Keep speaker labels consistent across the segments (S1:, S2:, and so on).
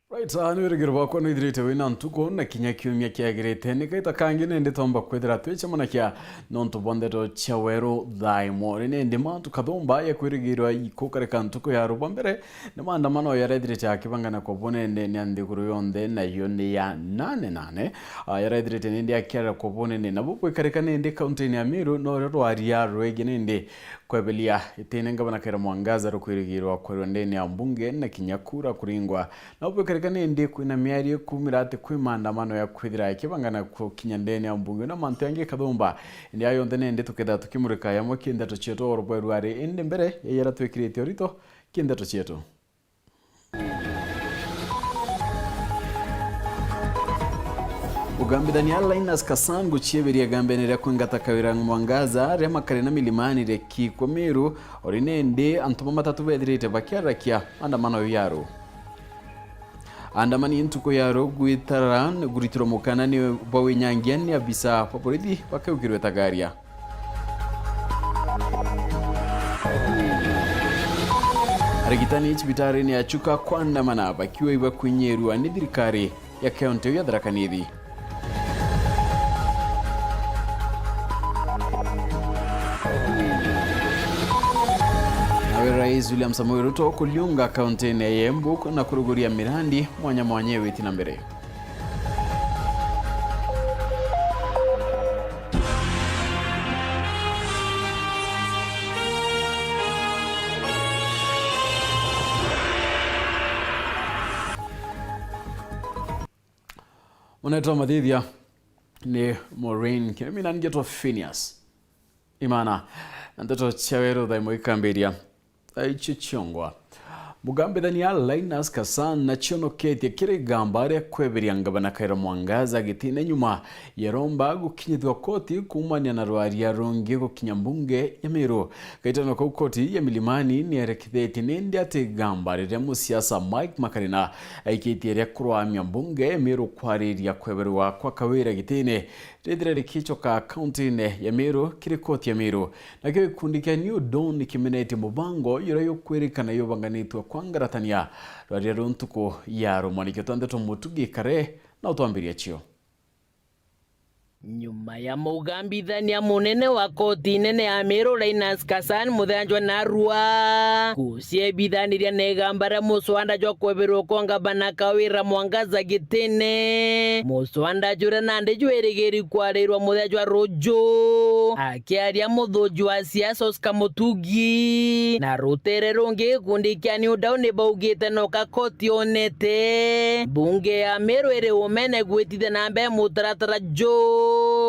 S1: Right, nĩwĩrĩgĩrĩro wakwa nĩithirĩte wĩna ntuko na kinya kiumia kĩagĩrĩte nĩkaita kangi nĩndĩ tomba kwithira twĩcemana kĩa nontu bondero cia werũ thaimo nĩndĩ mantu kathomba ya kwĩrĩgĩrĩrwo ikukareka ntuko ya rũba mbere nĩ maandamano yarethirĩte akĩbangana kwa bonene nĩ anthĩgũrũ yonthe nayo nĩ ya 88 yarethirĩte nĩndĩ akĩara kwa bonene nabo kwĩkareka nĩndĩ kaunti-inĩ ya Meru no rwaria rwegi nĩndĩ kwebelia itene ngabana Khaira Mwangaza rukwĩrĩgĩrĩrwo kwerwo ndeni ya mbunge na kinya kura kuringwa na kwĩkareka nĩndĩ kwĩna mĩario kumĩra atĩ kwĩ maandamano ya kwithira akĩbangana kwa kinya ndeni ya mbunge na mantu yangi kathomba indi ayo yonthe nĩndĩ tuketha tukimurika yamwe kĩndeto cietu orobwe rwari indi mbere yeyera twĩkĩrĩte orito kĩndeto cietu. Ugambithania Linus Kassan guchieberia gambenera kwingata Khaira Mwangaza ria makare na milimani reki kwa Meru orinende antuma matatu bethirite bakiarakia andamano yaro andamani ntuko yaro gwitaran guritiro mukana ni bawe nyangiani abisa poporithi bakaukirwe tagaria arigitani chibitari ni achuka kwandamana bakiwa iba kunyeru ni thirikari ya kaunti ya Tharaka Nithi. Rais William Samoei Ruto kuliunga kaunti ya Embu na kuruguria mirandi mwanya witi na mbere. Unaitwa Madhidhia ni Maureen Kiremina ngetwa Phineas Imana ndoto chawero thaimo ikamberia aichichongwa mugambithania Linus Kassan na chionoketie kirigamba ria kweberia ngabana Khaira Mwangaza gitine nyuma yeromba gukinyithwa koti kumania na rwaria rungi gukinya mbunge ya Meru kaitano kwa koti ya milimani ni erekitheti nindi ati gamba ria musiasa Mike Makarina aikitie ria kurwamia mbunge ya Meru kwariria kweberwa kwa Kawira gitine rithire rikichoka kaunti ya Meru kiri koti ya Meru na kio gikundi kia New Dawn kimenete mubango yurayo kwirikana yobanganitwa kwangaratania rwaria runtuko yaro mwanikio twandeto mutugikare na utwambiria chio.
S2: Nyuma ya mugambithania munene wa koti nene ya Meru Linus Kassan muthanjwa narua kuciebithaniria negambara muswanda jwa kweberwo kwa ngabana Khaira Mwangaza gitine muswanda jura nande jwerigeri kwarirwa muthanjwa Rojo akiaria muthunji wa siasa Oscar Mutugi na rutere rungi gikundi kia New Dawn baugite no kakoti onete bunge ya Meru iri umene gwitithia na mbere mutaratara jo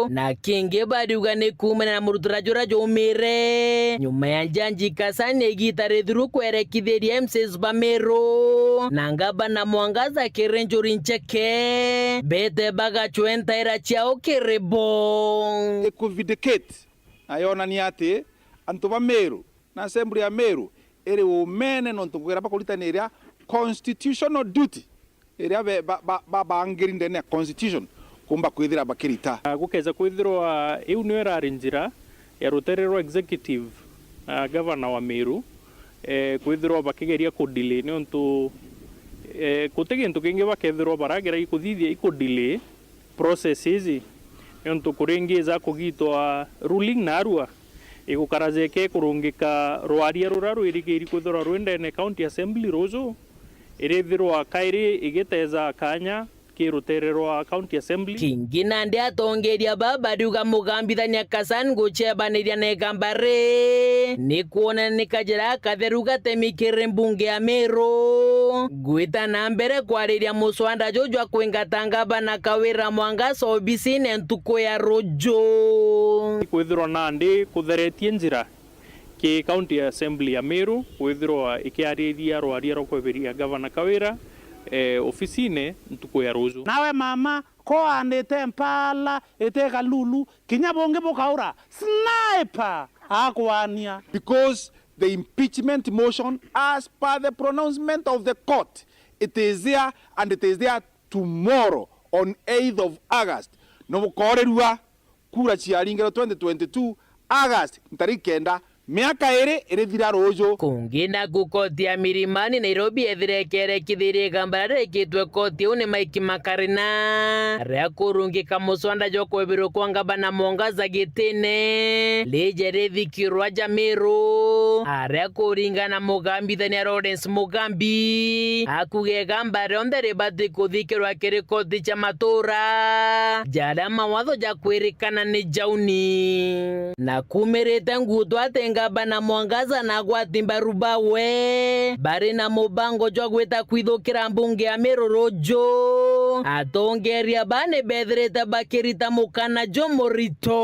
S2: na kingi bariuga ni kumana na muruturajo umire nyuma ya Janji Kassan egitare thuru kwerekithiria MCs ba Meru na ngabana Mwangaza kirenjuri ncheke bete baga chwentaira chiao kirebo
S3: ekuvindicate ayona ni ati antu ba Meru na assembly ya Meru ere umene no ntugera bakulitaniria constitutional duty ere bangirinde ne constitution kumba kwithira bakirita
S4: gukeza kwithirwa iu ni erari njira ya ruterero executive governor wa Meru kwithirwa bakigeria kudelay ni ontu kutegintu kingi bakethirwa baragera ikuthithia ikudelay processes ni ontu kuringiza kugitwa ruling narua igukarazeke kurungika rwaria ruraru irigeri kwithirwa rwendene county assembly rozo irithirwa kairi igiteza kanya kirutererwa county assembly
S2: kingi nande atongeria baba duga mugambithania Kassan guchebaniria negambare ni kuona nikajira katheruga temikire mbunge ya Meru gwita na mbere kwariria muswanda jojwa kwingata bana Khaira Mwangaza obisine ntuko ya Rojo
S4: kwithirwa nandi kutheretie njira ki county assembly ya Meru kwithirwa ikiarithia rwaria rokweberia governor Khaira ofisine ntuko ya Rojo
S5: nawe mama ko andete mpala eteka lulu kinya bonge bokaura sniper akwania
S3: because the impeachment motion as per the pronouncement of the court it is there and it is there tomorrow on 8th of August no mukorerwa kura ciaringero 2022 August ntariki 9 miaka ere thira rojo
S2: kungina gukoti ya Milimani Nairobi ethirekere kithirie gambara rekitwe koti une maiki makarina ria kurungika muswanda jo kwebiro kwa ngabana Mwangaza gitine lijere thikirwa Jamiru aria kuringana mugambithania Lawrence Mugambi akuge gambara ondere bati kuthikirwa kiri koti cha matura jara mawatho ja kwirikana ni jauni na kumirite nguto atenga bana Mwangaza na gwatimba rubawe bari na mubango jwa gwita kwithukira mbunge ya Meru rojo atongeria bane bethrete bakirita mukana jo morito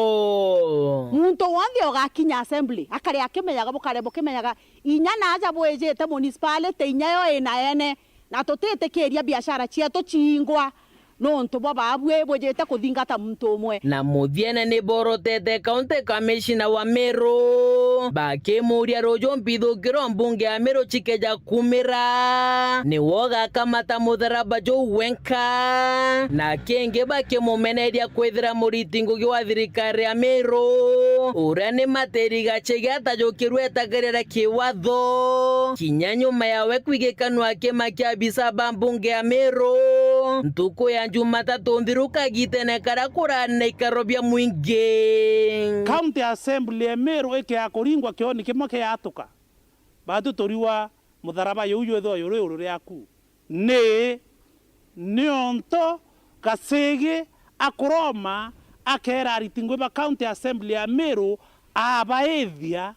S6: muntu wonde ogakinya assembly akari akimenyaga bukarebo kimenyaga inyana aja bwejete municipality inyayo ina ene na tutete keria biashara cietu chingwa nontu bababwe bwejete kuthingata muntu umwe
S2: na muthiene ni borotete county commissioner wa Meru bakimuria rojo mpithukiro mbunge ya Meru Chikeja kumira ni woga kamata mutharaba jo wenka na kenge bakimumeneria kwithira muritingugi wa thirikari ya Meru uria ni materi chegata jo kirwetagerera kiwatho kinya nyuma yawe kwigikanwa kima kia bisaba mbunge ya Meru ntuku ya Jumatatu nthiruka gitene karakura na ikarobia mwingi
S5: County Assembly ya Meru eke ya kuringwa kioni kimwe ke atuka batu toriwa mutharaba yuyu etho yuri uri yaku ni onto kasege akuroma akera ritingwe ba County Assembly ya Meru abaethia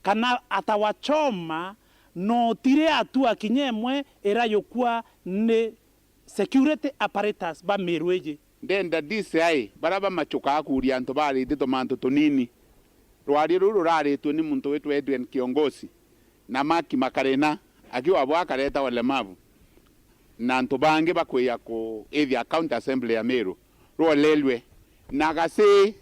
S5: kana atawachoma no tire atua kinyemwe era yokwa ne security apparatus ba Meru eje
S3: ndenda DCI baraba machuka akuria antu bari ndito mantu tunini rwari ruru raritwe ni muntu wetu Edwin Kiongosi na Maki Makarena akiwa bwakareta walemavu na antu bange bakweya ko ethia County Assembly ya Meru rolelwe na gase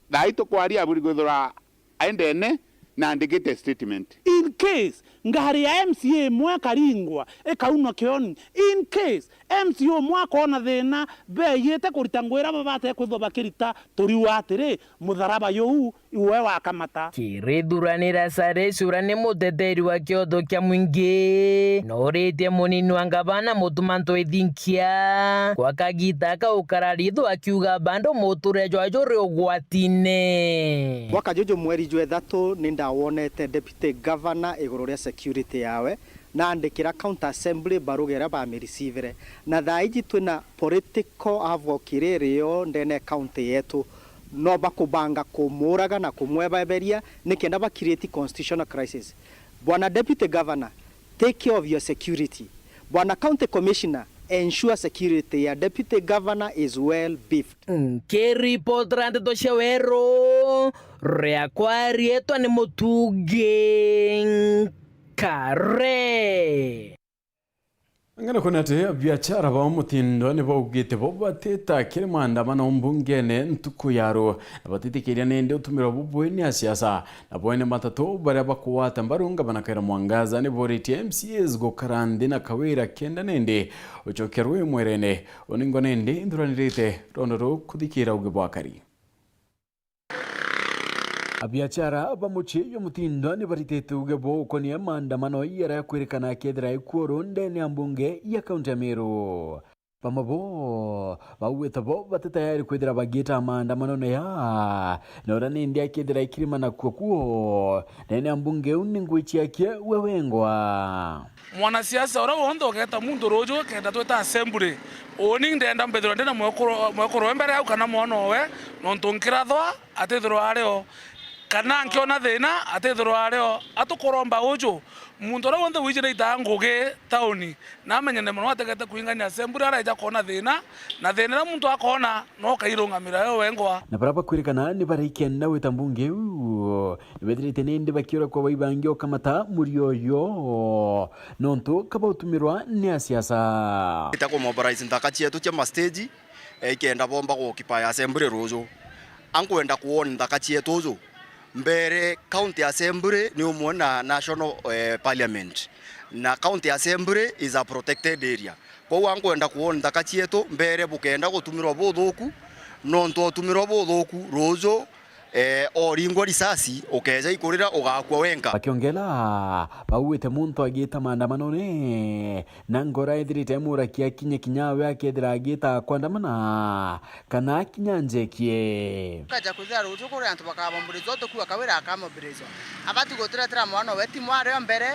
S3: daito kwaria buri gwithura aendene na andikite statement
S5: in case ngari ya MCA mwa karingwa ekaunwa kioni in case MCA mwa kona thina beyete kurita ngwira babate kwitho bakirita tori watire mutharaba yu iwe wa kamata
S2: kirithuranira Sarecura ni muteteri wa kiotho kia mwingi noritie munini wa ngabana mutumanto ithinkia kwa kagita kaukarariitho akiuga bando muture jwajuri ugwatine
S7: waka jojo mweri jwe thatu nindawonete deputy governor iguru ria security yawe na andikira county assembly barugera ba mereceive na thaiji twina political avokiririo ndene county yetu no bakubanga kumuraga na kumwebaberia nikenda ba create constitutional crisis. Bwana deputy governor, take care of your security. Bwana county commissioner, ensure security ya deputy governor is well beefed.
S2: Keripotrante to shawero reakwari eto ni mutuge kare
S1: ngana kunate biachara ba mutindo ne bogete bobateta kire maandamano mbungene ntuku yaro abatitikiria nende utumira bubweni ya siasa na bwene matatu bare bakuwata mbarunga banakaira Mwangaza ne boriti MCAs go karande na kawira kenda nende ochokerwe mwerene oningo nende induranirite rondoro kudikira ugebwakari abiachara bamuchiyo mutindo ni baritete ugebo koni maandamano yara kwerekana kedra ikoro ndene ambunge ya kaunti ya Meru pamabo bawetabo batatayari kwedra bageta maandamano na ya nora nindi akedra ikirima na kuo ndene ambunge uningwichi yake wewengwa
S8: mwanasiasa ora wondo keta mundu rojo kenda tweta assembly oni ndenda mbethero ndena mwekoro mbere au kana mwono we nontunkira thwa atethero areo kana nkiona thina atethero areo atukoromba ujo muntu ora wonde wijire itanguge tauni na menyene muno ategete kuingania assembly ara ija kona thina na thina muntu akona no kairungamira yo wengwa
S1: na baraba kwirikana ni barikenda wetambunge nibedirite nende bakiora kwa baibangyo kamata murioyo nonto kabautumirwa ni siasa
S9: itako mobilize ndakachi yetu cha stage ikenda bomba ko occupy assembly rojo ankwenda kuona ndakachi yetu rojo mbere county assembly ni umona national parliament na county assembly is a protected area kwa wankwenda kuona ndakachi yetu mbere bukenda gutumirwa buthuku nonto tumirwa buthuku rojo oringwa risasi ukeja ikurira ugakwa wenka.
S1: Bakiongela bauite muntu agita maandamano ne na ngora ithirite murakia kinyawe akethira agita kwandamana kana kinyanjekie
S10: kaja kuthira ruju kuri antu bakabamburizo tukuwa kawira akamobirizo abatu gotira mwana weti mware mbere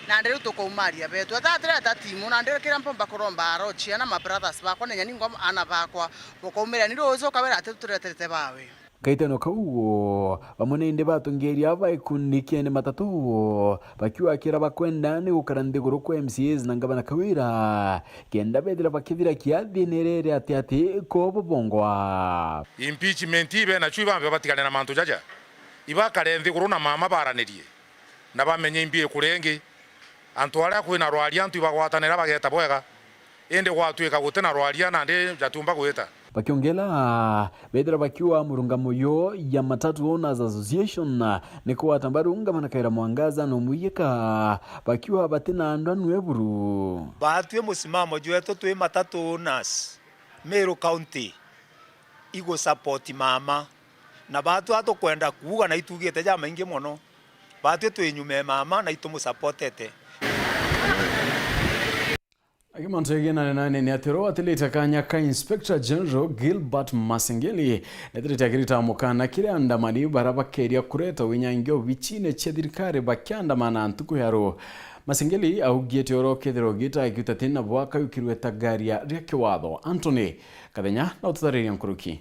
S10: na ndiru tukumaria betu atatira tatimu na ndiru kira mpomba kuromba arochia na my brothers bakwa nenya ningo ana bakwa bokomera ni ruju kawira atuturete bawe
S1: kaitano kau bamunende batungeria baikundi ne matatu bakiwa kira bakwenda ni ukarande guru kwa MCAs na ngabana kawira kenda bedira bakivira kiathinerere ati ko bobongwa
S11: impeachment ibe na chui bambe batikane na mantu jaja ibakare nthi guru na mama baranirie na bamenye imbie kurengi antu aria kwina rwaria antu ibagwatanira bageta bwega ende gwatuika gutena rwaria na ndi jatumba gwita
S1: bakiongela bedra bakiwa murungamo yo ya Matatu Owners Association ni kwa tambarunga manakaira mwangaza no muyeka bakiwa batena ndanu eburu
S12: batwe musimamo jweto twe Matatu Owners Meru County igo support mama na batu ato kwenda kuuga na itugite jama ingi mono batwe twenyume mama na itumu supportete
S1: Akimantegena nane ni atero atilita kanya ka Inspector General Gilbert Masengeli netrita kirita mukana kire andamani baraba keria kureta winyangyo bichine chedirikare bakyandamana ntuku yaro Masengeli augiete oro kethero gita ikutatina bwaka yukirweta garia reke watho Anthony Kadenya na utariria nkuruki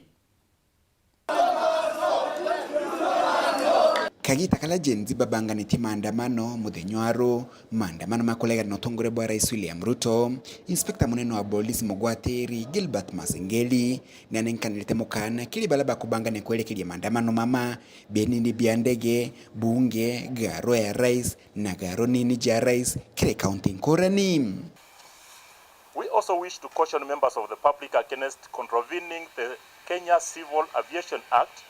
S13: Kagita kala jenzi babanganiti maandamano muthenywaro maandamano makolega no tongore bwa Rais William Ruto Inspector munene wa polisi Mugwateri Gilbert Masengeli nanenkanilite mukana kili balaba kubangane kwelekelia maandamano mama benini biandege bunge garo ya Rais na garo nini ja Rais kile county Korani.
S14: We also wish to caution members of the public against contravening the Kenya Civil Aviation Act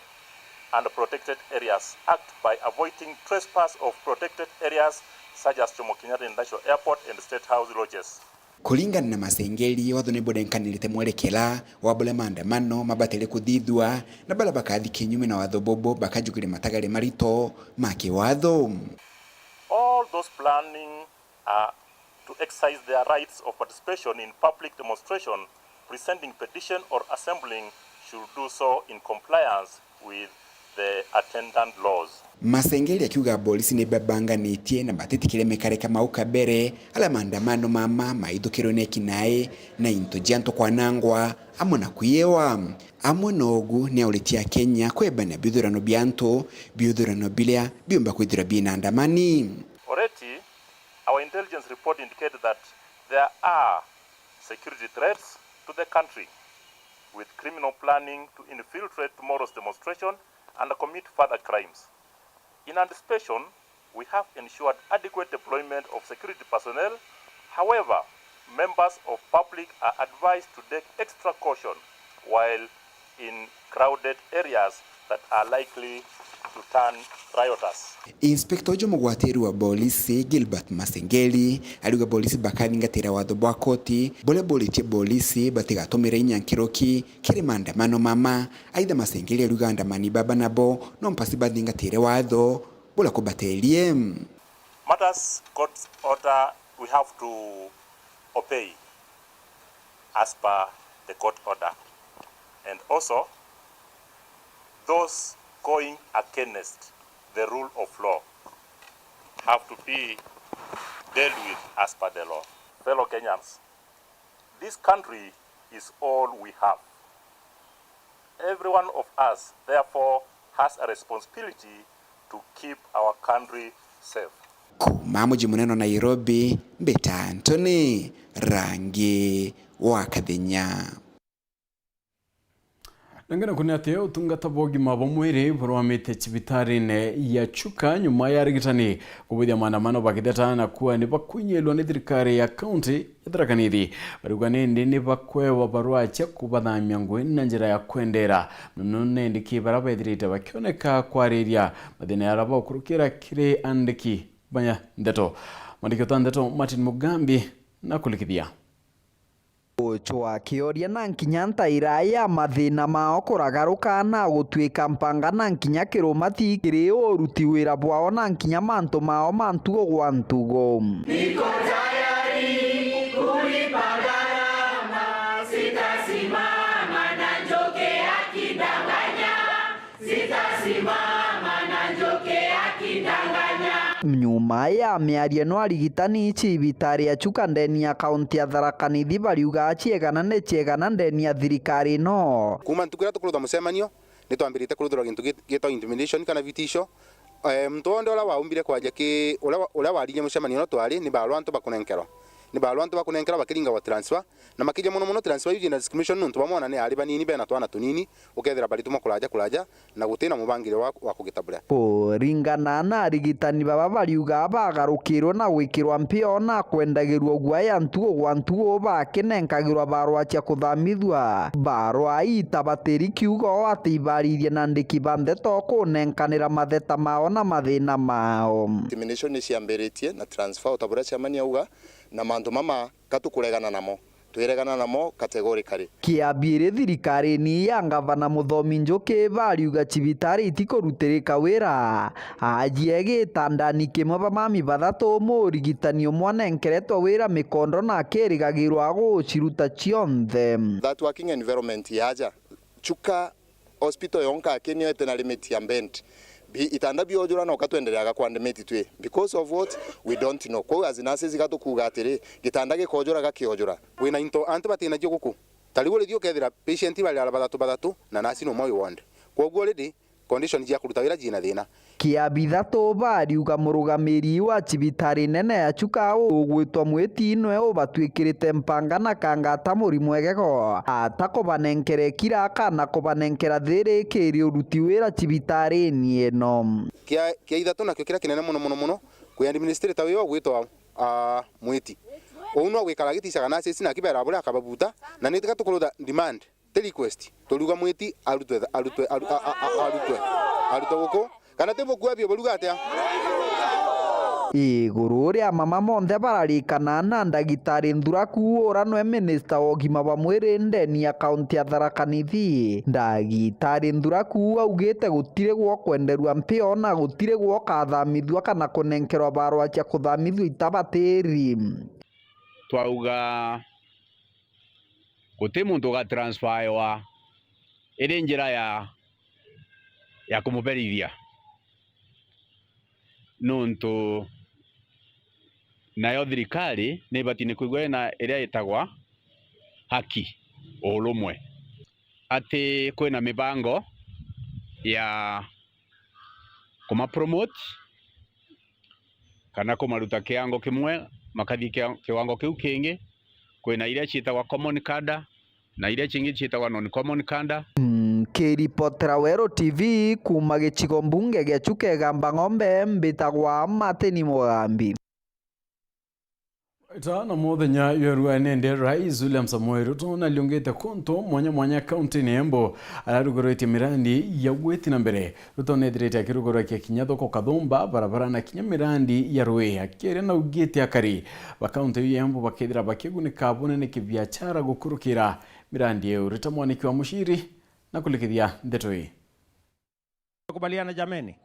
S14: and Protected Areas Act by avoiding trespass of protected areas such as Jomo Kenyatta International Airport and State House lodges.
S13: Kulingana na Masengeli watho ni bodenkanilite mwelekela wabule maandamano mabatele kuthithwa na bala bakathi kinyume na watho bobo bakajukire matagare marito make watho.
S14: All those planning to exercise their rights of participation in public demonstration, presenting petition or assembling should do so in compliance with the attendant laws.
S13: Masengeli akiuga polisi ni babanganitie na batitikire mekareka mauka bere ala maandamano mama maithukiro neki nae na into janto kwa nangwa amona kuyewa amonogu ne ulitia Kenya kwebana bidhurano bianto bidhurano bilia biomba kwithira bina andamani.
S14: Already our intelligence report indicated that there are security threats to the country with criminal planning to infiltrate tomorrow's demonstration and commit further crimes. In anticipation, we have ensured adequate deployment of security personnel. However, members of public are advised to take extra caution while in crowded areas that are likely to turn rioters.
S13: Inspector Jomo Mugwateri wa polisi Gilbert Masengeli aliuga polisi bakathingatira watho bwa koti bole bolitie polisi batigatumira inyankiroki kiri maandamano mama aidha Masengeli aliuga andamani baba nabo no mpasi bathingatire watho bola kubatelie
S14: matters court order we have to obey as per the court order, and also those going against the rule of law have to be dealt with as per the law. Fellow Kenyans, this country is all we have. Every one of us, therefore, has a responsibility to keep our country safe.
S13: Mamuji muneno Nairobi, Beta Anthony, Rangi wa Kadenya.
S1: Nangana kunate utungata bogima bomwere borwamete chibitarine ya Chuka nyuma ya rigitani kubudia maandamano bakideta na kuwa ni bakunyelwa ni thirikari ya county ya Tharaka Nithi barugane ni bakwewa barua cha kubathamia ngwe na njira ya kwendera none ndiki baraba ithirite bakioneka kwariria mathina ya raba ukurukira kire andiki banya ndeto mandikio tandeto Martin Mugambi na kulikithia.
S15: Chwa kioria na nkinya ntaira ya mathina mao kuragaruka na gutwika mpanga na nkinya kirumati kiri uruti wira bwao na nkinya mantu mao mantugo gwa ntugo.
S16: Niko tayari kulipa gharama, sitasimama na njoke akidanganya, sitasimama na njoke akidanganya.
S15: Nyuma ya miario no arigitani cibitari ya Chuka ndeni ya kaunti ya Tharaka Nithi bariuga ciegana ne ciegana ndeni ya thirikari no.
S17: Kuma ntukira tukurutha mucemanio ni twambirite kuruthira gintu gito intimidation kana vitisho. Mtu onde ola waumbire kwaja ki ola warinya mucemanio no twari ni barwa antu bakunenkerwa. Ni barwa antu bakunenkerwa bakiringa wa transfer na makija muno transfer yuji na discrimination nuntu bamwana ne ari banini bena twana tunini ukethira bari tumo kulaja na gutina mubangire wa kugitabura.
S15: Ringana na arigitani baba bariuga bagarukirwo na gwikirwa mpio na kwendagirwo guaya ntuo gwa ntuo bakinenkagirwa barwa cia kuthamithwa barwa itabatiri kiugo ati ibaririe na ndiki bande to kunenkanira matheta mao na mathina mao.
S18: Discrimination ni ciambiritie na transfer utabura ciamania uga na mandu mama katukuregana namo twiregana namo categorically.
S15: Kiambire thirikari ni ya ngavana Muthomi Njuki bariuga cibitari itikurutirika wira ajie gitandani kimwe bamami bathatu murigitani umwe nkeretwo wira mikondo na kirigagirwa guciruta cionthe.
S18: That working environment yaja Chuka hospital yonka kenyo etena limit ya bent itanda biojura no katwendereaga kwandemeti twe because of what we don't know. Kwa azinase zigatukuga atiri gitanda gikojura gakiojura wina into antibatina gikuku taliwo dio kethira patient bali ala batatu na nasi no moyo wonde kwa already condition ya kuruta wira jina thina.
S15: Kiabitha to bariuga murugamiri wa cibitari nene ya Chuka ugwitwa mwitinwe ubatwikirite mpanga na kangata muri mwegego atako banenkere kira kana kubanenkera thiri kiri uruti wira cibitari ni eno.
S17: Kia ithatu nakyo kira kinene muno ku administrator wiyo gwitwa mwiti uno gwikara giticaga na sisi na kibera bura akababuta na nitika tukuruda demand the request turuga mwiti arutwe guko kana tebo gwabio baruga atia
S15: iguru ria mama monthe bararikana na ndagitari Nthuraku ura no minister wa ugima wa mwiri ndeni ya kaunti ya Tharaka Nithi. Ndagitari Nthuraku augite gutire gwo kwenderwa mpio na gutire gwo kathamithwa kana kunenkerwa barwa cia kuthamithwa itabatiri.
S19: Twauga guti muntu ga transfer wa iri njira ya kumuberithia nuntu nayo thirikari ni batine kuigwa na iria itagwa haki urumwe ati kwina mibango ya kuma promote kana kumaruta kiango kimwe makathi kiwango kiu kingi kwina iria ciitagwa common cadre na iria cingi ciitagwa non common cadre.
S15: Kiripotera Wero TV kuma gicigo mbunge gia Chuka Gamba Ng'ombe mbitagwa Mateni Mugambi.
S1: Tana muthenya yorua nende Rais William Samoei Ruto na liongete konto mwanya kaunti ni Embu ararugoroitie mirandi ya gweti na mbere. Ruto nethirite akirugora kia kinya thoko Kathumba barabara na kinya mirandi ya Rwea kire na ugite akari bakaunti ya Embu bakithira bakigunika bunene kibiachara gukurukira mirandi ya Ruto mwaniki wa mushiri na kulikithia ndeto hii.
S20: Kubaliana jameni.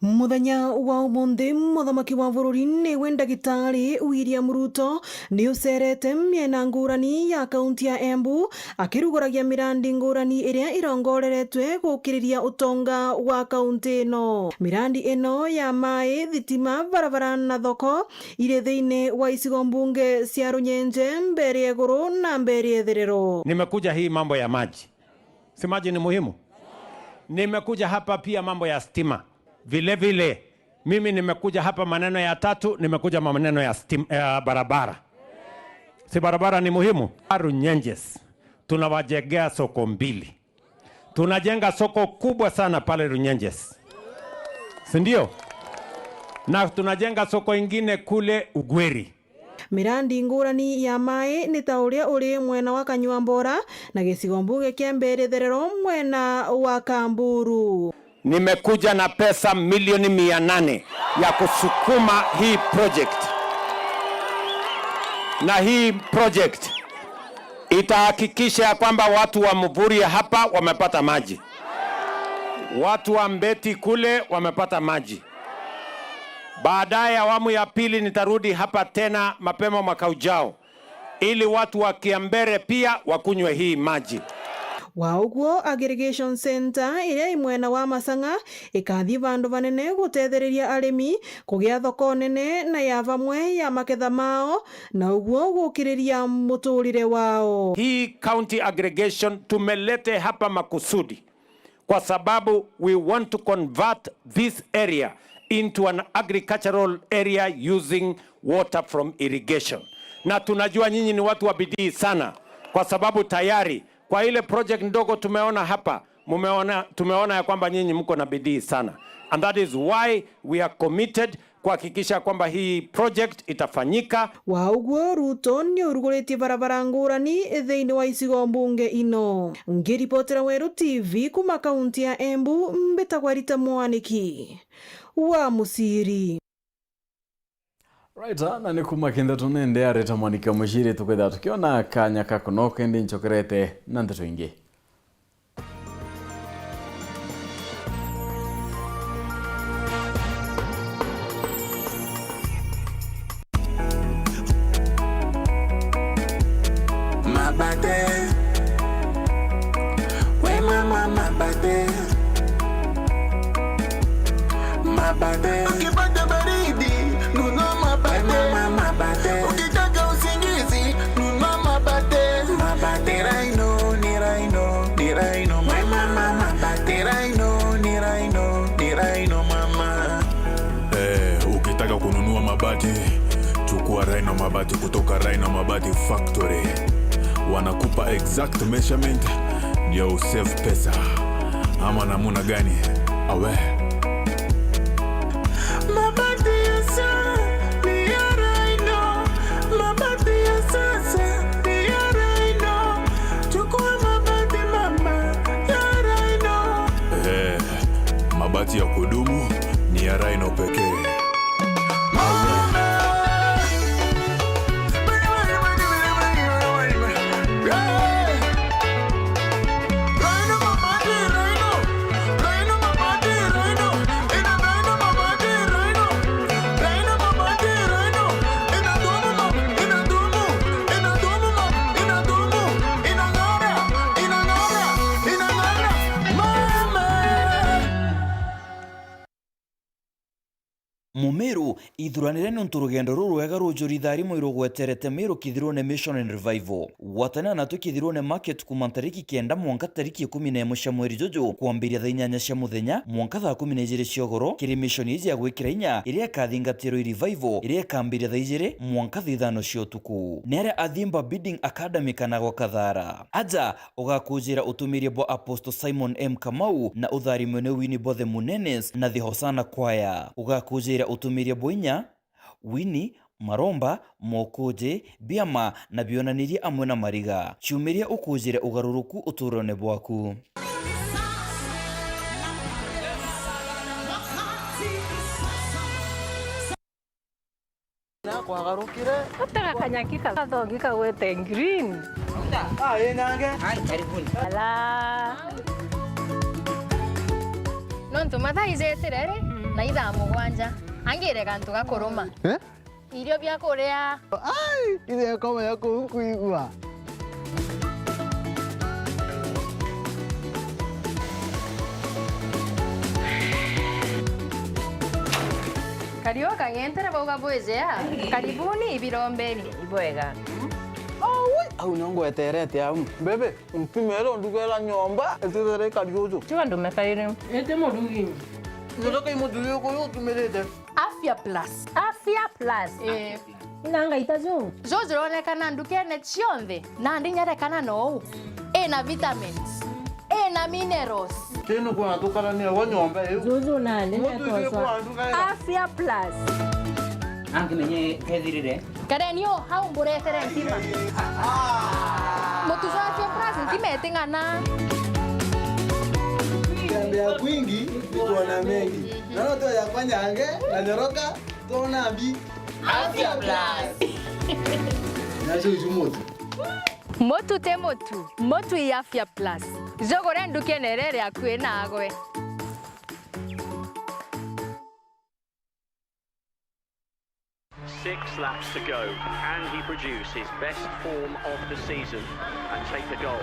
S21: Muthenya wa umuthi muthamaki wa bururi ni ndagitari William Ruto ni ucerete miena ngurani ya kaunti ya Embu akiruguragia mirandi ngurani iria irongoreretwe gukiriria utonga wa kaunti ino. Mirandi ino ya mai, thitima, barabara na thoko ire thiine wa icigo mbunge cia Runyenje, Mbere Iguru na Mbere Itherero.
S20: Nimekuja hii mambo ya maji, si maji ni muhimu? Nimekuja hapa pia mambo ya stima. Vile mimi nimekuja hapa maneno ya tatu, nimekuja maneno ya barabara. Si barabara ni muhimu? Runyenjes tunawajengea soko mbili. Tunajenga soko kubwa sana pale Runyenjes, si ndio? Na tunajenga soko ingine kule Ugweri.
S21: Mirandi ngurani ya mai ni ta uria uri mwena wa Kanyuambora na gicigo mbunge kia Mbere Itherero mwena wa Kamburu.
S20: Nimekuja na pesa milioni 800 ya kusukuma hii project. Na hii project itahakikisha ya kwamba watu wa Muburia hapa wamepata maji, watu wa Mbeti kule wamepata maji. Baadaye awamu ya pili nitarudi hapa tena mapema mwaka ujao ili watu wa Kiambere pia wakunywe hii maji.
S21: Wauguo aggregation center iria imwena wa Masanga ikathi vandu vanene gutethereria arimi kugia thoko nene na ya vamwe ya maketha mao na uguo gukiriria muturire wao.
S20: Hii county aggregation tumelete hapa makusudi kwa sababu we want to convert this area into an agricultural area using water from irrigation. Na tunajua nyinyi ni watu wa bidii sana kwa sababu tayari kwa ile project ndogo tumeona hapa, tumeona ya kwamba nyinyi mko na bidii sana. And that is why we are committed kuhakikisha kwamba hii project itafanyika.
S21: Wauguo Ruto ni uruguretie barabara ngurani thiini wa icigo mbunge ino. Ngiripotera Weru TV kuma kaunti ya Embu, mbetagwa Rita Mwaniki wa Musiri.
S1: Right, na ni kumakinda tunende areta Mwanika Mushiri tukwetha tukiona kanya kakunoke ndi nchokerete na ndeto ingi.
S16: Mabate, we mama mabate, mabate. Ukipata baridi nunua mabate, mama mabate. Ukitaka usingizi nunua mabate, mabate. Raino ni raino ni raino, we mama mabate. Raino ni raino ni raino mama.
S4: Ukitaka kununua mabati chukua Raino Mabati kutoka Raino Mabati Factory. Wanakupa exact measurement ndio usave pesa. Ama namuna gani? Awe
S16: mabati ya sasa ni ya Raino, mabati ya sasa ni ya Raino. Chukua mabati mama ya Raino.
S4: mabati ya kudumu ni ya Raino pekee.
S22: Mumeru ithuranire nuntu rugendo ruru rwega rujurithari mwiru gweterete Meru kithirwo ne Mission and Revival watana na tukithirwo ne market kuma tariki 9 mwanka tariki 11 cia mweri jojo kwambiria thaa 8 cia muthenya mwanka thaa 12 ciogoro kiri mission iji ya gwikira inya iria kathingatiro i Revival iria kambiria thaa 2 mwanka thaa 5 cia utuku nere Athimba Bidding Academy kana go Kathara aja ugakujira utumirie bo Apostle Simon M Kamau na uthari mwene Winnie Bothe Munenes na the Hosana Choir ugakujira utumirie boinya Winnie Maromba Mokoje Biama na bionanirie amwe na Mariga ciumiria ukujire ugaruruku uturone bwaku
S23: na kwagarukire utaka kanyakika kathongika wete green yenyange karibuni ala
S24: nontu mathaizetirere na ithaa mugwanja angire gantu gakuruma irio bya kuria
S23: ile kama yako kuigua
S24: kario kangentere bauga bwezea karibuni ibiromberi ibwega
S23: au nyongo eterete au bebe mpimelo ndugela nyomba etere kariojo
S24: tiwa ndumekarire
S23: ete modugi ndoka imodugi ko yotumelete
S24: Afya Plus
S23: nanga itazo
S24: zo zironekana ndukene cionthe na ndinyerekana no ena vitamins ena minerals
S23: keno kwa tukala ni wa nyomba
S24: zuzu nani netosa Afya Plus
S23: angi menye kethirire
S24: karenio hau mburetere ntima mutuzo Afya Plus ntimetingana
S23: ya kwingi tuona mengi na ndio ya kwanyange na nyoroka tuona bi
S24: Afya Plus
S23: na sio jumoto
S24: Motu te motu. Motu i Afya Plus. Jogore nduke nerere akue nagwe.
S3: 6 laps to go. Can he produce his best form of the season and take the goal?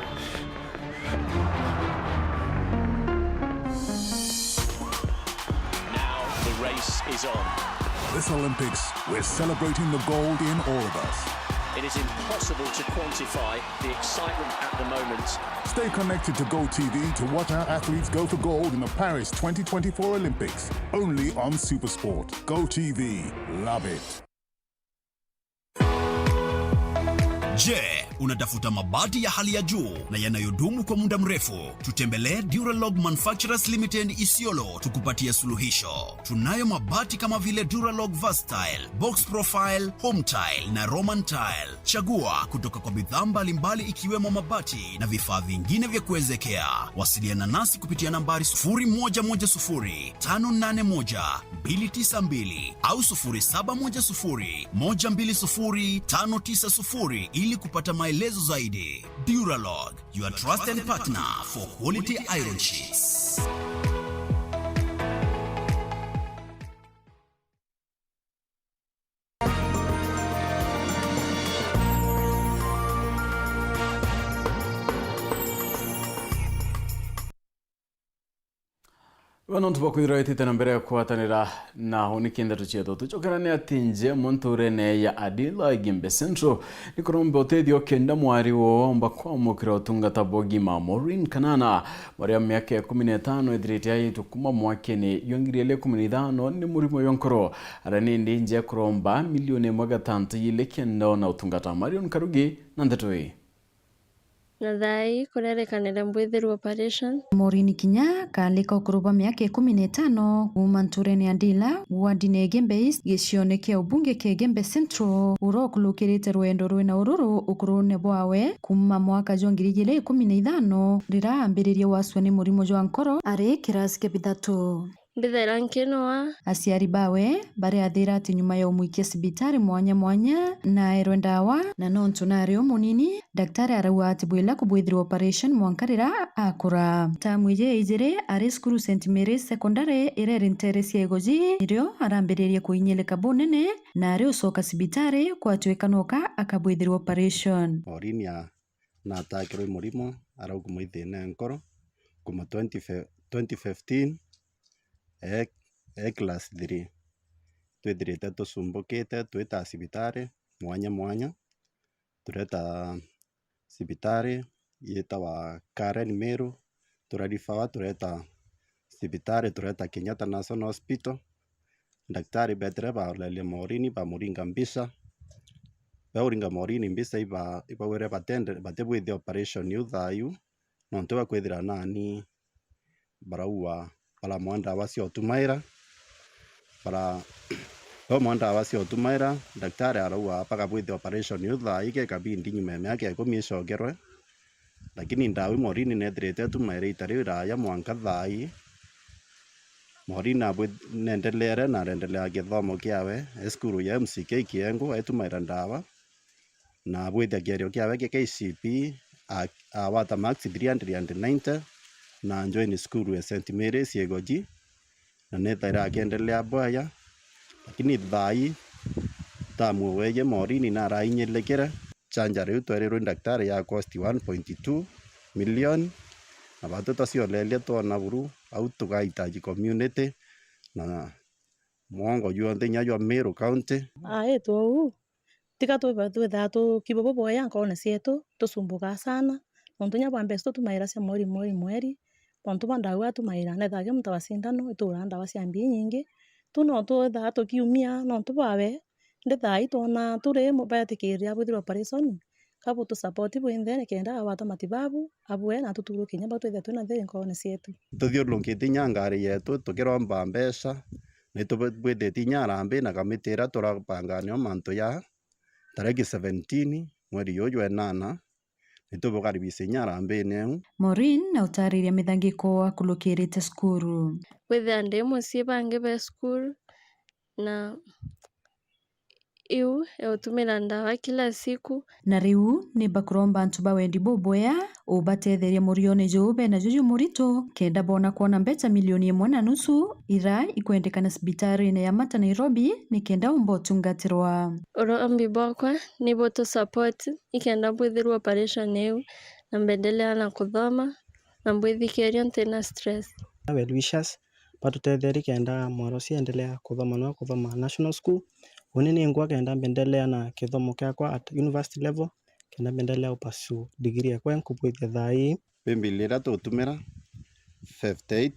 S5: Now the race is on.
S4: This Olympics, we're celebrating the gold in all of us.
S5: It is impossible to quantify the excitement at the moment.
S4: Stay connected to GoTV to watch our athletes go for gold in the Paris 2024 Olympics. Only on SuperSport. GoTV. Love it.
S6: Je, unatafuta mabati ya hali ya juu na yanayodumu kwa muda mrefu? Tutembelee Duralog Manufacturers Limited Isiolo tukupatia suluhisho. Tunayo mabati kama vile Duralog Versatile, Box Profile, Home Tile na Roman Tile. Chagua kutoka kwa bidhaa mbalimbali ikiwemo mabati na vifaa vingine vya kuwezekea. Wasiliana nasi kupitia nambari 0110581292 au 0710120590 ili kupata maelezo zaidi. Duralog, your trusted partner for quality iron sheets.
S1: Wano tubakwithira itite mbere ya kwatanira na unikinda tuchieto tuchokerane atinje monturene ya Adila Gembe Central nikurombe otedio kenda mwari wo omba kwa mukira otungata bogima Maureen Kanana Maria miaka ya 15 edriti ya tukuma mwakene yongiriele 15 ni murimo yonkoro arani ndinje kuromba milioni magatantu yile kenda na otungata Marion Karugi nandatoi
S7: Nathai kurerekanire mbwithiru operation
S25: Maureen Kinya kalika kuruba miaka 15 kuma nturene ya Adila wadine Gembe East gicione kia ubunge kia Gembe Central urokulukirite rwendo rwina ururu ukurune bwawe kuma mwaka 2015 riraambiriria waswe ni murimo jwa nkoro ari kirasi kia 3
S7: ndithera nkinoa
S25: aciari bawe bari athira ati nyuma ya umwikia sibitari mwanya mwanya na erwe ndawa na nontu nario munini daktari arauga ati bwila kubwithirwa operation mwankarira akura tamwije ijire ari skuru St Mary's secondary ireri nteresi egoji irio arambiririe kuinyeleka bunene na ari ucoka sibitari kwatwikanoka akabwithirwa operation.
S26: Maureen ya natakirwe murimo arauga mwithine nkoro kuma 2015 class 3 twithirite tusumbukite twita sibitari mwanya mwanya tureta sibitari yetawa Karen Meru turarifawa tureta sibitari tureta Kenyatta National Hospital daktari betre ba olele Maureen ba muringa mbisa ba uringa Maureen mbisa iba were batende batebwithia operation yuthayu nontu bakwithira nani baraua para mwanda wasi otumaira para mwanda wasi otumaira daktari arauga paka bwithia operation yutha ike kabindi nyume yake yakomicogerwe lakini ndawi Maureen nethirite tumaira itari raya mwanka thai Maureen nendelere na rendelea githomo kiawe eskuru ya MCK Kiengo etumaira ndawa na bwithia gerio kiawe ke KCP awata max 390 na join skuru ya St Mary's Yegoji na netaira akiendelea bwaya lakini thai tamu weye Maureen na rainyelekera chanja riu twererwe daktari ya cost 1.2 million na batoto cio lele tona buru au tugaitaji community na mwongo yuonde nyayo Meru County
S27: tu tika tu kibobo boya nkona sietu tusumbuka sana ontunya bambe sto tumaira cia mweri pontu bandawa tumaira nethage mutawa sindano ituranda wasiambi nyingi tuno tu tha tukiumia no tubawe ndithai tona turi mubatikiria bwithirwa operation kabo tu support bwinthe kenda awata matibabu abwe na tuturu kinya batwethe twina thiri nkone sietu
S26: tuthiurungite nyangari yetu tukiromba mbeca nitubwithite nyarambi na kamitira turapanganio mantu ya tariki 17 mweri uyu enana nitubukaribise nyarambi neu.
S25: Maureen na utariria mithangiko akulukirite skuru
S7: withe ndi mucie bangi be school na iu ya utumira ndawa kila siku.
S25: Na riu ni bakuromba antu bawendi boboya ubatetheria murione jo bena juju murito kenda bona kuona mbeca milioni 1.5 ira ikwendekana sibitari-ini ya Mata Nairobi ni kenda umbotungatirwa.
S7: Urambi bwakwa ni boto support ikenda mbwithirwa operation iu na mbendelea na kuthoma na mbwithikiria ntina stress.
S2: Well wishes batutetherie kenda moro ciendelea kuthoma national school unini ngwa kenda mbendelea na kithomo kiakwa at university level kenda mbendelea upasu degree yakwa nkubwithia thai.
S26: Paybill ira tutumira 58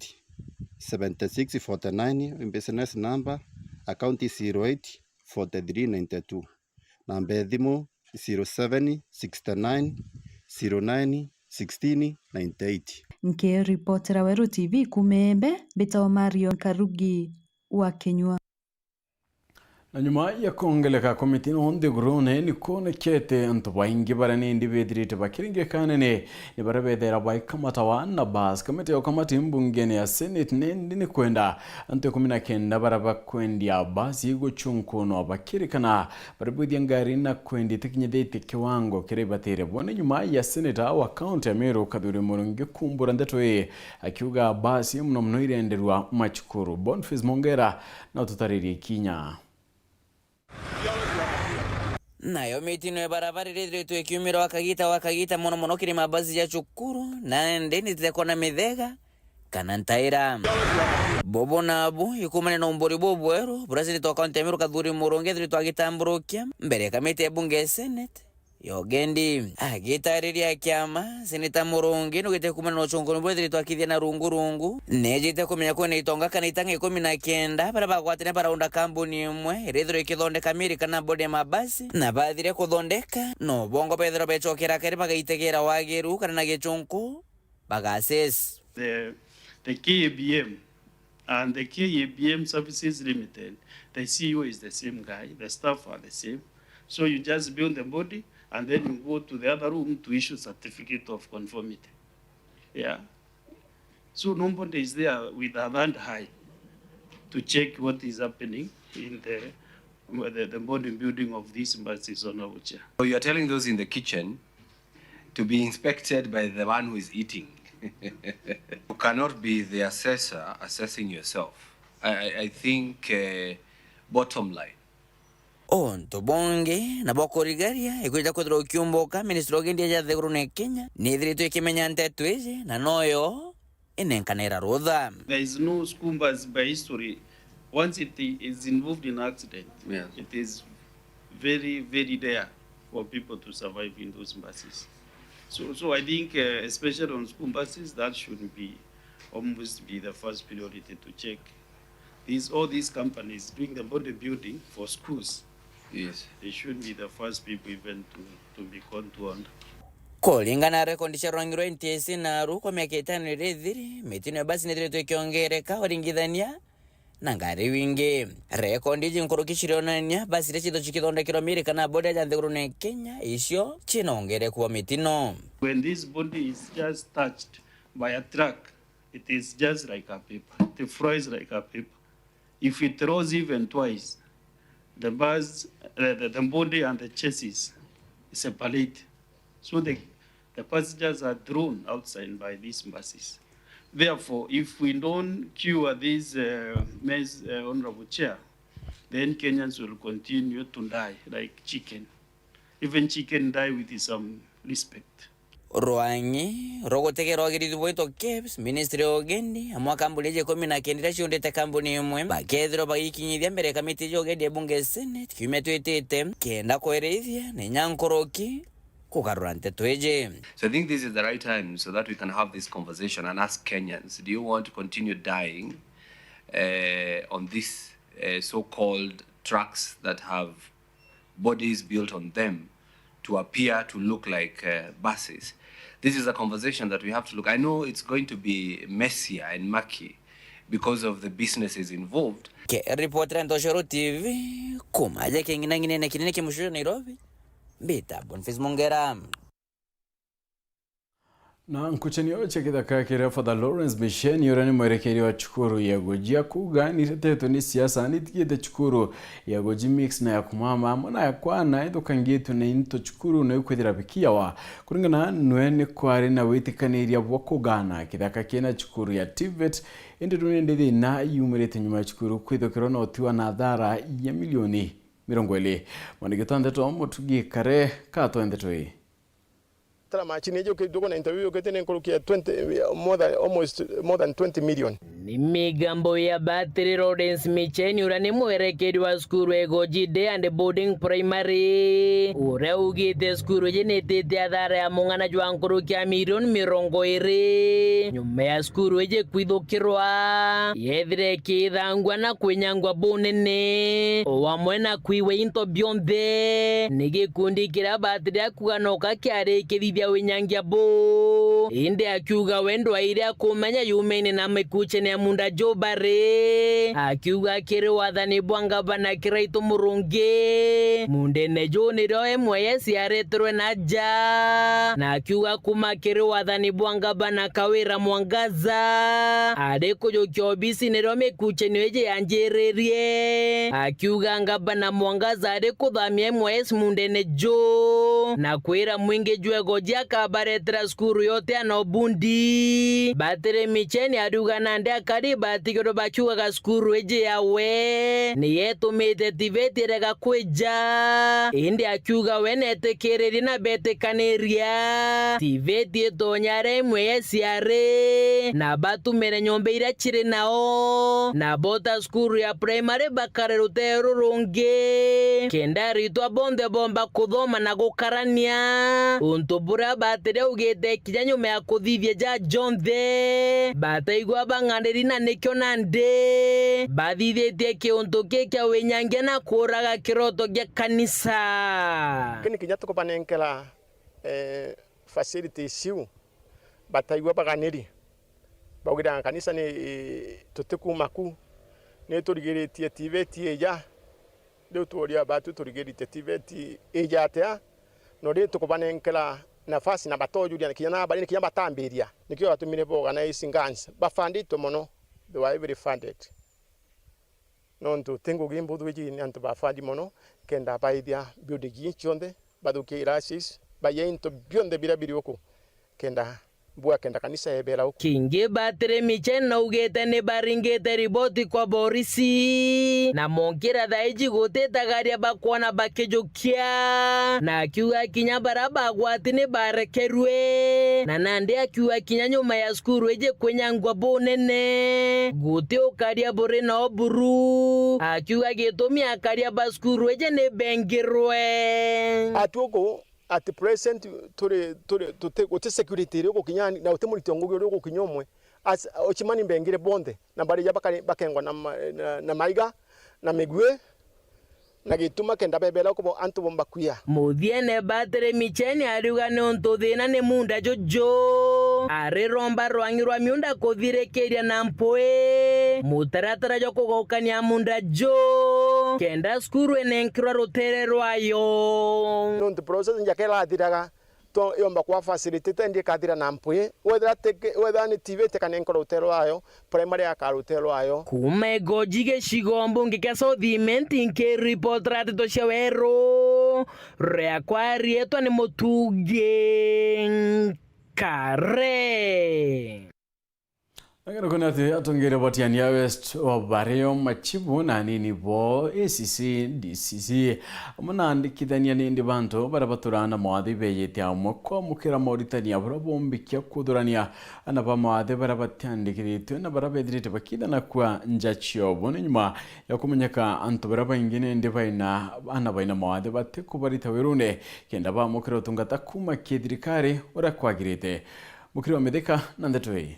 S26: 76 49 business number account 08 43 92 namba ya thimu 07 69 09 16 98.
S25: Nkiripotera Weru TV kumembe Bitawa Mario Karugi wa Kenywa.
S1: Na nyuma ya kuongeleka komiti onde grone ni kone kete anto baingi barane individual te bakiringe kanene ni barabedera bai kamata wana bas komiti okamati mbungene ya senate ni kwenda anto 19 baraba kwendia basi go chunkono abakirikana barabudi ngari na kwendi tekinyedete kiwango kirebatere bone nyuma ya senator wa county ya Meru Kadhure Murungi kumbura ndeto akiuga basi mno irenderwa machukuru Boniface Mongera na tutariri kinya.
S8: Nayo mitino ya barabara iretwe ikiumira wakagita mono kirima bazi ya chukuru na ndeni zitekona mithega kana ntaira bobo nabu ikumane na umbori bobwero president wa county ya Meru Kadhure Murungi thiri twagitamburukia mbere kamite ya bunge senate yogendi agitariria kiama seneta Murungi nugite kumana no chongono bwe thiri twakithia na rungu nejite kumenya ko ne itonga kana itanga 19 bara bagwatine bara unda kambuni imwe irithiro ikithondeka Amerika na bode mabasi na bathire kuthondeka no bongo bethiro bechokera kare bagaitegera wagiru kana na gichunku bagases
S9: the KABM and the KABM Services Limited. The CEO is the same guy, the staff are the same. So you just build the body and then you go to the other room to issue certificate of conformity. Yeah. So nobody is there with a hand high to check what is happening in the body building of these buses on our chair.
S10: So you are telling those in the kitchen to be inspected by the one who is eating. You cannot be the assessor assessing yourself. I think bottom line.
S8: Onto bonge na bokorigaria ikuja kudro ukiumboka ministro ogendi ya thegurune Kenya ni thirito ikimenya ntetu ije na noyo inenkanera rotha.
S9: There is no school bus by history. Once it is involved in accident, yes, it is very, very rare for people to survive in those buses. So I think, especially on school buses, that should be almost be the first priority to check. All these companies doing the body building for schools, yes, they should be the first people even to be controlled.
S8: Kulingana rekondisha rwangiro NTSA na ruko miaka 5 irethiri mitino ya basi nitire tukiongereka waringithania na ngari wingi rekondiji nkurukishirionania basi rechito chikithondekero Amerika na bodi ya thegurune Kenya icio chinongerekuwa mitino.
S9: When this body is just touched by a truck, it is just like a paper. It flies like a paper. If it rolls even twice, the bus, the body and the chassis separate. So the passengers are thrown outside by these buses. Therefore, if we don't cure this honorable chair, then Kenyans will continue to die like chicken. Even chicken die with some respect.
S8: Rwanyi rogotegera ogirithi bweto Caps ministry ogendi amwa kambuni je 19 ciundite kambuni imwe bakethiro bagikinyithia mbere kamiti yogendi bunge senate kimetwitite kenda kwerethia ne nyankoroki kugarura nteto eje.
S10: So I think this is the right time so that we can have this conversation and ask Kenyans, do you want to continue dying on these so-called trucks that have bodies built on them to appear to look like buses? This is a conversation that we have to look. I know it's going to be messier and murky because of the businesses involved.
S8: Ke reporter Ndoshoro TV kumaje kingina ngine kinene kimusho Nairobi. Bita Boniface Mongera.
S1: Na nkuchenio chekithaka kira Father Lawrence Misheni yorani mwerekeri wa chukuru ya gojia kuga niteteto ni siasa nitikite chukuru ya goji mix na ya kumama mwana ya kwana ithukangitu na into chukuru na yukwithira bikia wa kuringana nwene kwari na witikaniria bwakugana kithaka kina chukuru ya TVET indi dunendithi na yumirite nyuma ya chukuru kwithukirwa na utiwa na thara ya milioni 20 mwanigitandetwa mutugi kare kato endeto hii
S11: tara machine jo kidogo na interview ketene nkulukia 20 almost more than 20 million.
S12: Ni migambo ya Battery Lawrence Misheni urani mwerekeri wa skuru egoji day and boarding primary ure ugite skuru jenetete athara ya mungana jwa nkulukia milioni 20 nyuma ya skuru eje kwithukirwa yethire kithangwa na kwinyangwa bunene wamwe na kwiwe into byonthe ni gikundi kira Battery akuganoka kiari kithithia winyangia bo inde akiuga wendo aire kumenya yumene na mekuche ne munda jobare akiuga kire wathani bwanga bana kiraito murunge munde ne joni roe mwesi aretrwe na ja na akiuga kuma kire wathani bwanga bana kawira mwangaza ade kojo kyobisi ne rome kuche neje anjererie akiuga ngabana mwangaza ade kudhamia mwesi munde ne jo na kwira mwinge jwe gojia kabaretra skuru yote anobundi Battery Misheni aduga nande akari batikiro bachuga ka skuru eje yawe ni yetu mete TVET rega kweja indi achuga wenete kereri na bete kaneria TVET etonyare mwesi are na batu mere nyombe ira chire nao na bota skuru ya primary bakare rutero runge kenda ritwa bonde bomba kuthoma na gukarania untubura Battery ugete kinyanyume ya kuthithia ja jonthe bataigwa bang'andiri na nikyo nande bathithĩtie kĩũntũ kĩkĩa wĩnyangia na kũraga kĩroto gĩa kanisa
S11: kini kinya tukubanenkela facility siu bataigwa baganiri baugira kanisa ni tutikumaku ni turigiritie TVET eja leo tuoria batu turigiritie TVET eja atia no ri tukubanenkela nafasi na batojuria nikiyana bali nikiyamba tambiria nikyo batumire bo organizing guns bafandito mono they were very funded nonto tengo gimbo duji ni anto bafandi mono kenda baidia building chonde baduke irasis bayento bionde birabirioko kenda bua kenda kanisa ebera huko
S12: kinge Battery Misheni na ugete ne baringete riboti kwa borisi na monkira daiji gote tagaria bakwana bakejokia na akiwa kinya baraba gwatine barekerwe na nande akiwa kinya nyuma ya skuru eje kwenyangwa bonene gote okaria bore na oburu akiwa getomi akaria baskuru eje ne bengirwe
S11: atuko at present to security roko kinyani na utemuri tongo roko kinyomwe as ochimani mbengire bonde na bari ya bakengwa na maiga na megwe na gituma kenda bebela ko antu bomba kuya
S12: muthiene Battery Misheni ariuga ne ontothina ne munda jojo ari romba rwangirwa miunda kuthirekeria na mpoe mutaratara jo kugokania munda jo kenda skuru enenkirwa rutere rwayo
S11: nonto process njakela atiraga to yomba kwa facility ndi kadira na mpoe whether ni TVET kanenkora rutere rwayo primary akarutero rwayo
S12: kuma gojige shigombo ngikeso thimenti nke report ratito shawero reakwari etwa ni mutuge kare
S1: Agora kuna atongere botiani ya West Obario machibu na nini bo ACC DCC munandikithania nindi bantu barabaturana mwathi beyete amoko mukira Mauritania barabombikia kudurania ana ba mwathi barabatandikirite na barabethirite bakidana kwa njachio bone nyuma ya kumenyeka antu barabaingine ndi baina ana baina mwathi batekubarita werune kenda ba mukira utungata kuma kithirikari ora kwagirite mukira medeka nandetoi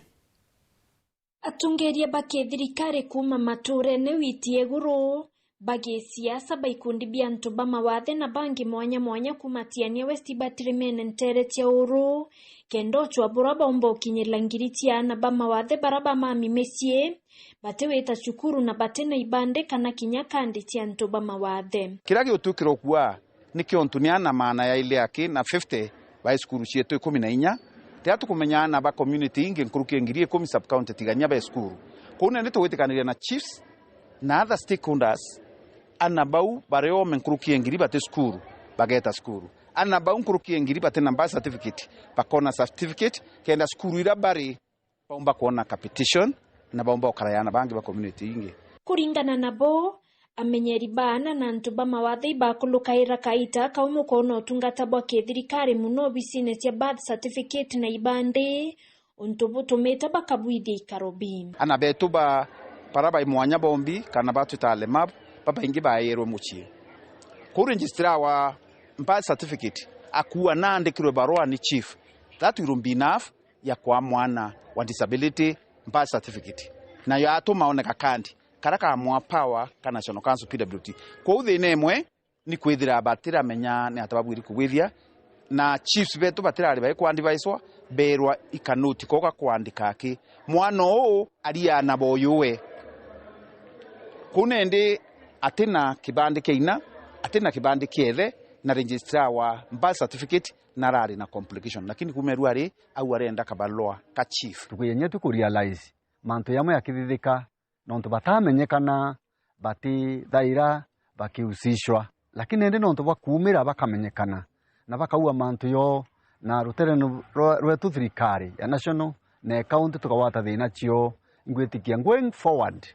S13: atungeria bakethirikari kuma maturene witie guru bagi siasa baikundi biantu bamawathe na bangi mwanya mwanya kumatiania West Battery menentere tia uru kendo chwa buraba ombo kinyela ngiritia na bamawathe baraba mami mesie bateweta chukuru na batena ibande kana kinyakandi tia ntu bamawathe
S14: kiragi utukiro kwa nikyo ntunia na maana ya ile yake na 50 ba skuru cietu 14 teatu kumenyana ba community ingi nkuruki ngirie 10 sub county tiganya ba skuru kuna nito wetikanire na chiefs na other stakeholders anabau bareo menkuruki ngiri bate skuru bageta skuru anabau nkuruki ngiri bate namba certificate bakona certificate kenda skuru ira bari baumba kuona competition na baumba ukarayana bangi ba community ingi
S13: kuringana nabo amenyeri bana na ntu ba mawathe bakulukaira kaita kaumu kono tungata bwa kethirikari muno bisine cia birth certificate na ibande untu butumeta bakabwidi karobi
S14: ana betu ba paraba imwanya bombi kana batu tale map baba ingi ba yero muchi ku registra wa birth certificate akuwa na andikirwe barua ni chief that will be enough ya kwa mwana wa disability birth certificate na yo atuma oneka kandi karaka mwa power kana National Council PWT kwa uthine imwe ni kwithira batira menya ni atababwiri kuwithia na chiefs betu batira ari bai kwandivaiso berwa ikanuti koka kwandika ki mwana o aria na boyuwe kunende atena kibande keina atena kibande kiethe na registrar wa birth certificate na rari na complication lakini kumeru ari au arenda kabalwa ka chief
S15: tukuyenye tukurealize mantu yamwe yakithithika nontu batamenyekana bati thaira bakiusishwa lakini ndi nontu bakumira bakamenyekana na bakaua mantu yo na rutereno rwetu thirikari ya national na county tukawata thina cio ngwitikia going forward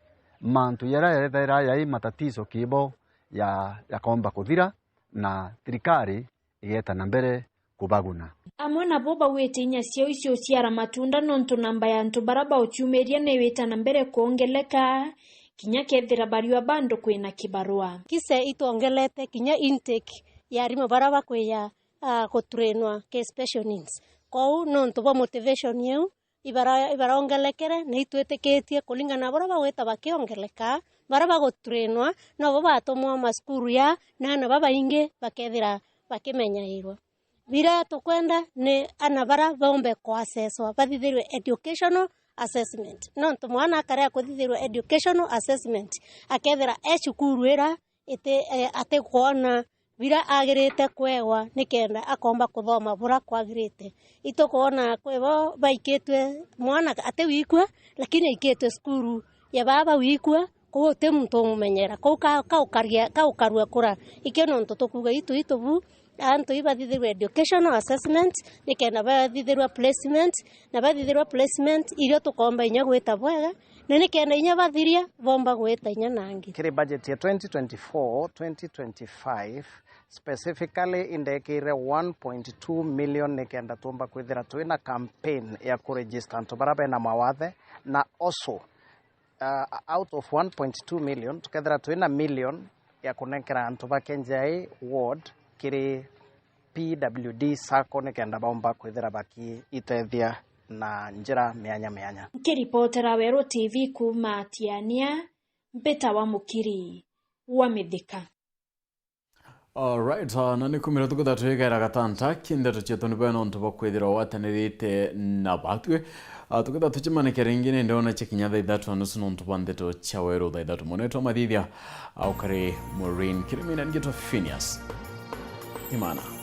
S15: mantu yara thaira yai matatizo kibo ya komba kuthira na thirikari igeta na mbere kubaguna
S13: amwe nabo bawete inya cio icio ciara matunda nontu namba ya ntu baraba uchumeria ne weta na mbere kuongeleka kinya kethira bariwa bando kwina kibarua
S17: kise ituongelete kinya intake ya rimo baraba kweya kutrenwa ke special needs kou nontu bo motivation yeu ibarongelekere na itweteketie kulingana baraba weta bakiongeleka baraba gutrenwa no bo batomwa maskuru ya na baba inge bakethira bakimenyairwa Vira tukwenda ni anabara bombe kwa assesswa bathithirwe educational assessment nontu mwana akarea kuthithirwe educational assessment akethira ecukuru ira ate kuona vira agirite kwegwa nikenda akomba kuthoma bura kwagirite itukuona kwebo baiketwe mwana ate wikwa lakini aiketwe skuru ya baba wikwa ko te muntu mumenyera ko ukarua kura ikyo nontu tukuga itu anto ibathithirwe educational assessment nikenda bathithirwa placement na bathithirwa placement irio tukomba inya gwita bwega na nikenda inya bathiria bomba gwita inya nangi
S18: kiri budget ya 2024-2025 specifically indekire 1.2 million nikenda tumba kwithira twina campaign ya kuregister antu baraba na mawathe na also out of 1.2 million tukethira twina million ya kunekera antu bakenjai ward kiri PWD sako nikenda bomba kwithira baki itethia na njira mianya
S13: kiripotera Wero TV kuma Tiania Mbeta wa Mukiri wa Mithika.
S1: Alright, nani kumira tukuta tuigera gatanta kindeto chetu nibeno ntubo kwithira watanirite na batwe tukuta tuchimane ringine ndona chekinya ithatu nusu ntubo ndeto cha Wero ithatu moneto mathithia au kare Maureen kirimina ngito Phineas Imana.